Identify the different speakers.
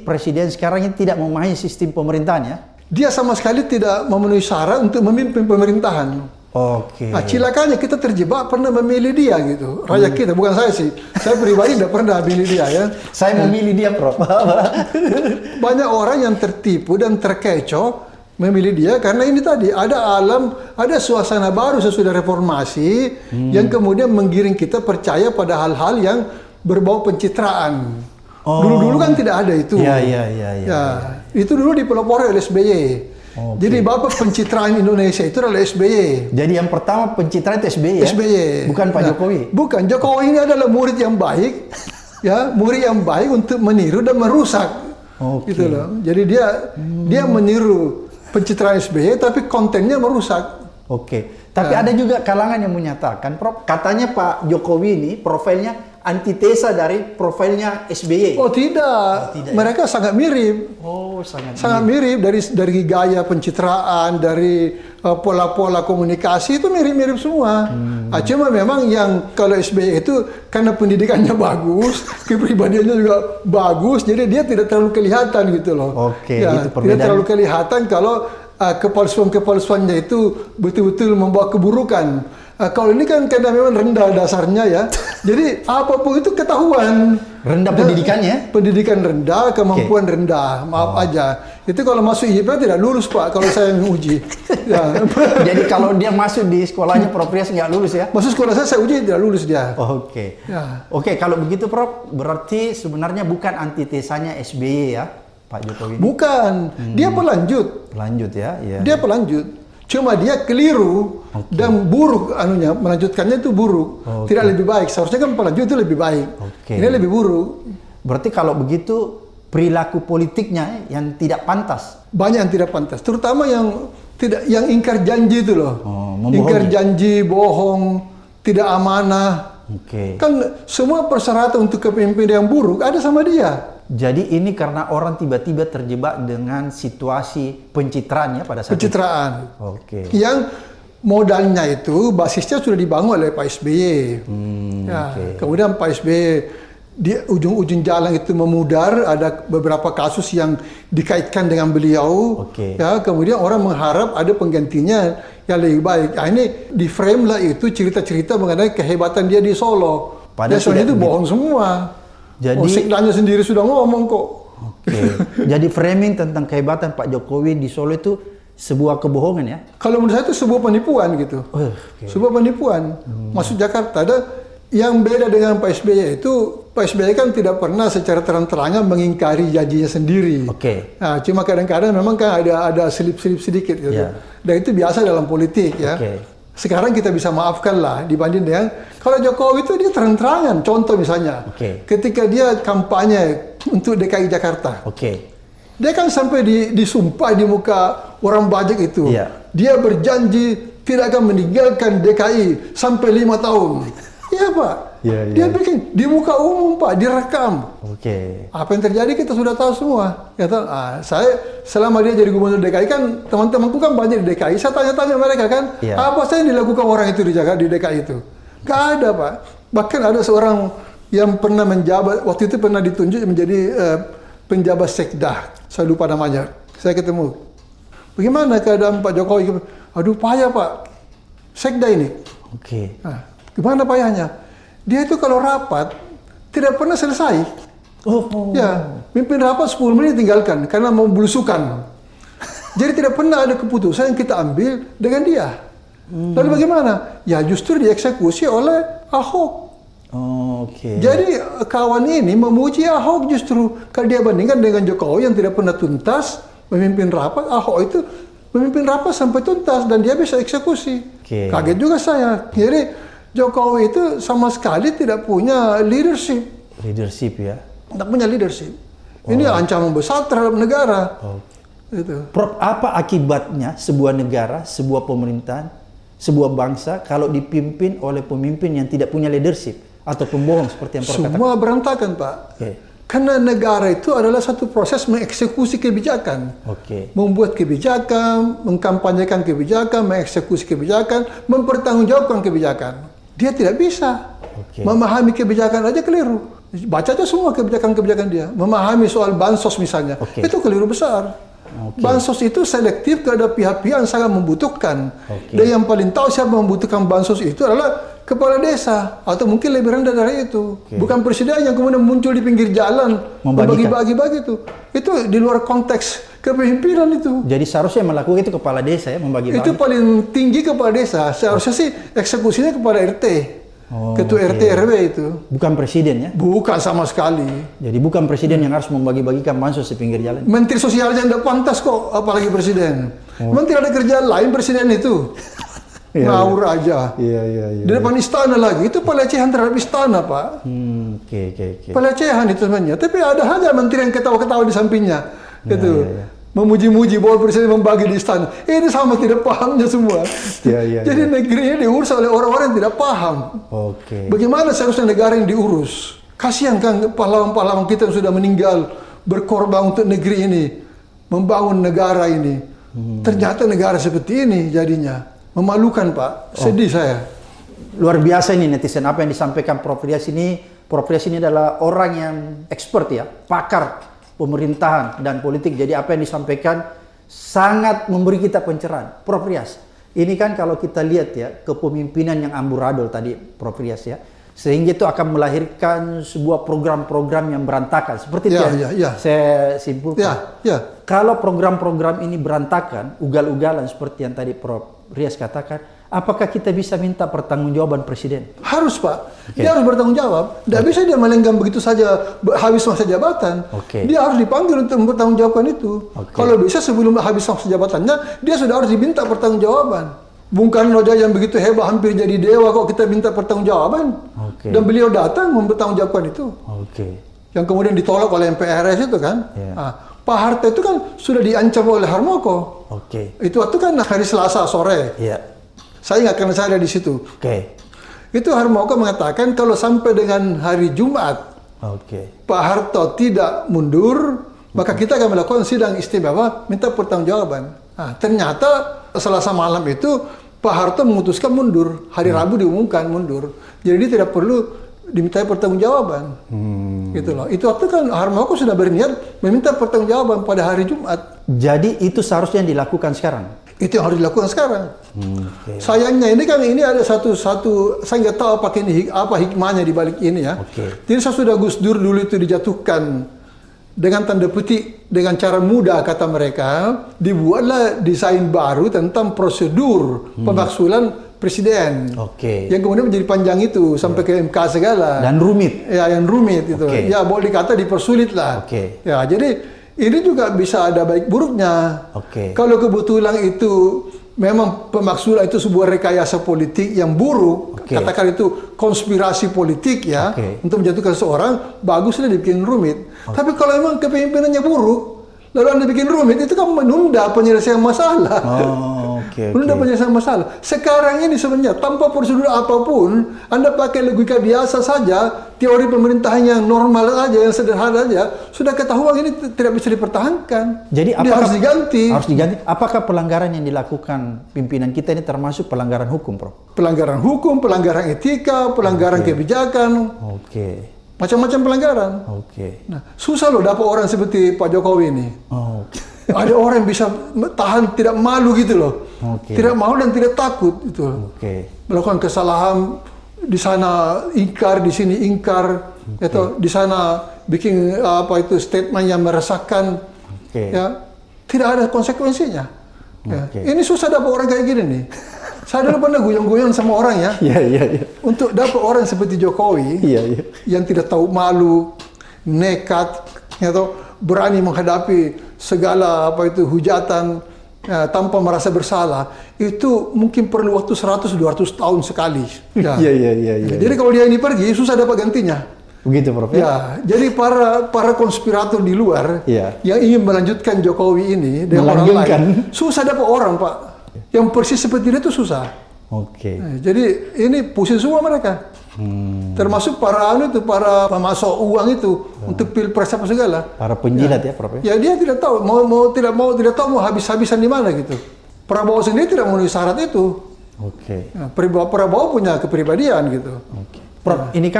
Speaker 1: Presiden sekarang ini tidak memahami sistem pemerintahan ya?
Speaker 2: Dia sama sekali tidak memenuhi syarat untuk memimpin pemerintahan.
Speaker 1: Oke.
Speaker 2: Nah, cilakanya kita terjebak pernah memilih dia gitu. Rakyat kita, bukan saya sih. Saya pribadi tidak pernah milih dia ya.
Speaker 1: Saya memilih dia, Prof.
Speaker 2: Banyak orang yang tertipu dan terkecoh memilih dia karena ini tadi ada suasana baru sesudah reformasi yang kemudian menggiring kita percaya pada hal-hal yang berbau pencitraan. Dulu-dulu kan tidak ada itu.
Speaker 1: Iya.
Speaker 2: Itu dulu dipelopori oleh SBY. Jadi bapak pencitraan Indonesia itu adalah SBY.
Speaker 1: Jadi yang pertama pencitraan itu SBY ya?
Speaker 2: SBY.
Speaker 1: Bukan Pak Jokowi?
Speaker 2: Bukan. Jokowi ini adalah murid yang baik, ya, murid yang baik untuk meniru dan merusak. Gitu loh. Jadi dia meniru pencitraan SBY, tapi kontennya merusak.
Speaker 1: Tapi ada juga kalangan yang menyatakan, Prof, katanya Pak Jokowi ini profilnya antitesa dari profilnya SBY.
Speaker 2: Oh tidak, mereka sangat mirip. Sangat mirip dari gaya pencitraan, dari pola-pola komunikasi itu mirip-mirip semua. Cuma memang yang kalau SBY itu karena pendidikannya bagus, kepribadiannya juga bagus, jadi dia tidak terlalu kelihatan gitu loh.
Speaker 1: Itu
Speaker 2: tidak terlalu kelihatan kalau kepalsuan-kepalsuannya itu betul-betul membawa keburukan. Kalau ini kan karena memang rendah dasarnya ya, jadi apapun itu ketahuan.
Speaker 1: Rendah pendidikannya?
Speaker 2: Pendidikan rendah, kemampuan rendah, maaf aja. Itu kalau masuk IPA tidak lulus Pak, kalau saya yang uji. Ya.
Speaker 1: Jadi kalau dia masuk di sekolahnya Prof Rias nggak lulus ya?
Speaker 2: Masuk sekolah saya uji tidak lulus dia.
Speaker 1: Oke, kalau begitu Prof, berarti sebenarnya bukan antitesanya SBY ya, Pak Jokowi?
Speaker 2: Bukan, dia pelanjut.
Speaker 1: Pelanjut ya?
Speaker 2: Dia pelanjut. Cuma dia keliru dan buruk anunya, melanjutkannya itu buruk. Tidak lebih baik. Seharusnya kan pelanjut itu lebih baik. Ini lebih buruk.
Speaker 1: Berarti kalau begitu perilaku politiknya yang tidak pantas.
Speaker 2: Banyak yang tidak pantas, terutama yang ingkar janji itu loh. Ingkar janji, bohong, tidak amanah. Kan semua persyaratan untuk kepemimpinan yang buruk ada sama dia.
Speaker 1: Jadi ini karena orang tiba-tiba terjebak dengan situasi pencitraan ya pada saat
Speaker 2: pencitraan. Yang modalnya itu basisnya sudah dibangun oleh Pak SBY. Kemudian Pak SBY di ujung-ujung jalan itu memudar, ada beberapa kasus yang dikaitkan dengan beliau. Ya, kemudian orang mengharap ada penggantinya yang lebih baik. Ini di frame lah itu cerita-cerita mengenai kehebatan dia di Solo. Padahal itu bohong semua.
Speaker 1: Jadi
Speaker 2: sekdanya sendiri sudah ngomong kok.
Speaker 1: Jadi framing tentang kehebatan Pak Jokowi di Solo itu sebuah kebohongan ya?
Speaker 2: Kalau menurut saya itu sebuah penipuan gitu. Sebuah penipuan. Masuk Jakarta ada yang beda dengan Pak SBY itu, Pak SBY kan tidak pernah secara terang-terangan mengingkari janjinya sendiri. Nah, cuma kadang-kadang memang kan ada selip-selip sedikit gitu. Dan itu biasa dalam politik ya. Sekarang kita bisa maafkan lah dibanding dengan kalau Jokowi itu dia terang-terangan. Contoh misalnya, ketika dia kampanye untuk DKI Jakarta, dia kan sampai disumpah di muka orang banyak itu, dia berjanji tidak akan meninggalkan DKI sampai 5 tahun. Iya Pak, dia bikin di muka umum Pak, direkam. Apa yang terjadi kita sudah tahu semua. Saya selama dia jadi gubernur DKI kan teman-temanku kan banyak di DKI. Saya tanya-tanya mereka kan, apa saja yang dilakukan orang itu di DKI itu? Gak ada Pak. Bahkan ada seorang yang pernah menjabat, waktu itu pernah ditunjuk menjadi penjabat sekda. Saya lupa namanya. Saya ketemu. Bagaimana keadaan Pak Jokowi? Aduh payah Pak, sekda ini. Gimana payahnya? Dia itu kalau rapat tidak pernah selesai. Ya, mimpin rapat 10 menit tinggalkan karena mau belusukan. Jadi tidak pernah ada keputusan yang kita ambil dengan dia. Lalu bagaimana? Ya justru dieksekusi oleh Ahok. Jadi kawan ini memuji Ahok justru kalau dia bandingkan dengan Jokowi yang tidak pernah tuntas memimpin rapat. Ahok itu memimpin rapat sampai tuntas dan dia bisa eksekusi. Kaget juga saya. Jadi Jokowi itu sama sekali tidak punya leadership.
Speaker 1: Ya?
Speaker 2: Tidak punya leadership. Ini ancaman besar terhadap negara.
Speaker 1: Prof, apa akibatnya sebuah negara, sebuah pemerintahan, sebuah bangsa kalau dipimpin oleh pemimpin yang tidak punya leadership atau pembohong seperti yang Prof katakan?
Speaker 2: Semua berantakan Pak. Karena negara itu adalah satu proses mengeksekusi kebijakan. Membuat kebijakan, mengkampanyekan kebijakan, mengeksekusi kebijakan, mempertanggungjawabkan kebijakan. Dia tidak bisa memahami kebijakan aja keliru. Baca aja semua kebijakan-kebijakan dia. Memahami soal bansos misalnya. Itu keliru besar. Bansos itu selektif kepada pihak-pihak yang sangat membutuhkan. Dan yang paling tahu siapa membutuhkan bansos itu adalah kepala desa. Atau mungkin lebih rendah dari itu. Bukan presiden yang kemudian muncul di pinggir jalan. Membagi-bagi itu. Itu di luar konteks kepemimpinan itu.
Speaker 1: Jadi seharusnya melakukan itu kepala desa ya, membagi-bagi.
Speaker 2: Itu paling tinggi kepala desa. Seharusnya sih eksekusinya kepada RT. Ketua RT RW itu.
Speaker 1: Bukan presiden ya?
Speaker 2: Bukan sama sekali.
Speaker 1: Jadi bukan presiden yang harus membagi-bagikan bansos di pinggir jalan.
Speaker 2: Menteri sosialnya tidak pantas kok, apalagi presiden. Memang ada kerjaan lain presiden itu. Ngawur aja. Di depan istana lagi, itu pelecehan terhadap istana, Pak. Pelecehan itu sebenarnya. Tapi ada aja menteri yang ketawa-ketawa di sampingnya. Gitu. Memuji-muji bahwa presiden membagi di istana. Ini sama tidak pahamnya semua. Jadi negeri ini diurus oleh orang-orang yang tidak paham. Bagaimana seharusnya negara yang diurus? Kasihan kan pahlawan-pahlawan kita yang sudah meninggal, berkorban untuk negeri ini, membangun negara ini. Ternyata negara seperti ini jadinya. Memalukan, Pak. Sedih saya.
Speaker 1: Luar biasa ini netizen. Apa yang disampaikan Prof. Rias ini. Prof. Rias ini adalah orang yang expert ya, pakar pemerintahan dan politik. Jadi apa yang disampaikan sangat memberi kita pencerahan. Prof. Rias, ini kan kalau kita lihat ya, kepemimpinan yang amburadul tadi Prof. Rias ya, sehingga itu akan melahirkan sebuah program-program yang berantakan. Seperti itu saya simpulkan. Kalau program-program ini berantakan, ugal-ugalan seperti yang tadi Prof. Rias katakan, apakah kita bisa minta pertanggungjawaban presiden? Harus, Pak. Dia harus bertanggung jawab. Tidak bisa dia melenggang begitu saja habis masa jabatan. Dia harus dipanggil untuk mempertanggungjawabkan itu. Kalau bisa sebelum habis masa jabatannya, dia sudah harus diminta pertanggungjawaban. Bung Karno yang begitu hebat, hampir jadi dewa, kok kita minta pertanggungjawaban. Dan beliau datang mempertanggungjawabkan itu. Yang kemudian ditolak oleh MPRS itu kan. Pak Harto itu kan sudah diancam oleh Harmoko. Itu kan hari Selasa sore. Saya ingat karena saya ada di situ. Itu Harmoko mengatakan kalau sampai dengan hari Jumat Pak Harto tidak mundur, maka kita akan melakukan sidang istimewa minta pertanggungjawaban. Ternyata Selasa malam itu Pak Harto memutuskan mundur. Hari Rabu diumumkan mundur. Jadi dia tidak perlu diminta pertanggungjawaban. Gitu loh. Itu waktu kan Harmoko sudah berniat meminta pertanggungjawaban pada hari Jumat. Jadi itu seharusnya yang dilakukan sekarang. Itu yang harus dilakukan sekarang. Sayangnya ini kan ini ada satu saya nggak tahu apa hikmahnya di balik ini ya. Jadi saya sudah Gus Dur dulu itu dijatuhkan dengan tanda petik dengan cara mudah kata mereka, dibuatlah desain baru tentang prosedur pemaksulan presiden. Yang kemudian menjadi panjang itu sampai ke MK segala. Dan rumit. Ya, yang rumit itu. Ya boleh dikata dipersulit lah. Ya, jadi ini juga bisa ada baik buruknya. Kalau kebetulan itu memang pemaksulan itu sebuah rekayasa politik yang buruk, katakan itu konspirasi politik ya, untuk menjatuhkan seseorang, baguslah dibikin rumit. Tapi kalau memang kepemimpinannya buruk, lalu Anda bikin rumit, itu kan menunda penyelesaian masalah. Menunda penyelesaian masalah. Sekarang ini sebenarnya tanpa prosedur apapun, Anda pakai logika biasa saja, teori pemerintahan yang normal saja, yang sederhana saja, sudah ketahuan ini tidak bisa dipertahankan. Jadi harus diganti. Harus diganti. Apakah pelanggaran yang dilakukan pimpinan kita ini termasuk pelanggaran hukum, Prof? Pelanggaran hukum, pelanggaran etika, pelanggaran kebijakan. Macam-macam pelanggaran. Nah, susah loh dapat orang seperti Pak Jokowi ini. Ada orang yang bisa tahan tidak malu gitu loh. Tidak malu dan tidak takut itu. Melakukan kesalahan di sana ingkar, di sini ingkar, atau di sana bikin apa itu statement yang meresahkan. Ya, tidak ada konsekuensinya. Ini susah dapat orang kayak gini nih. Saya dulu pernah goyang-goyang sama orang ya. Untuk dapat orang seperti Jokowi yang tidak tahu malu, nekat, atau berani menghadapi segala apa itu hujatan tanpa merasa bersalah, itu mungkin perlu waktu 100-200 tahun sekali. Jadi kalau dia ini pergi, susah dapat gantinya. Begitu, Prof. Ya, jadi para konspirator di luar yang ingin melanjutkan Jokowi ini dengan orang lain, susah dapat orang, Pak. Yang persis seperti itu susah. Jadi ini pusing semua mereka. Termasuk para para pemasok uang itu untuk pilpres apa segala. Para penjilat ya, Prof. Ya dia tidak tahu tidak tahu mau habis-habisan di mana gitu. Prabowo sendiri tidak memenuhi syarat itu. Prabowo punya kepribadian gitu. Prof, ini kan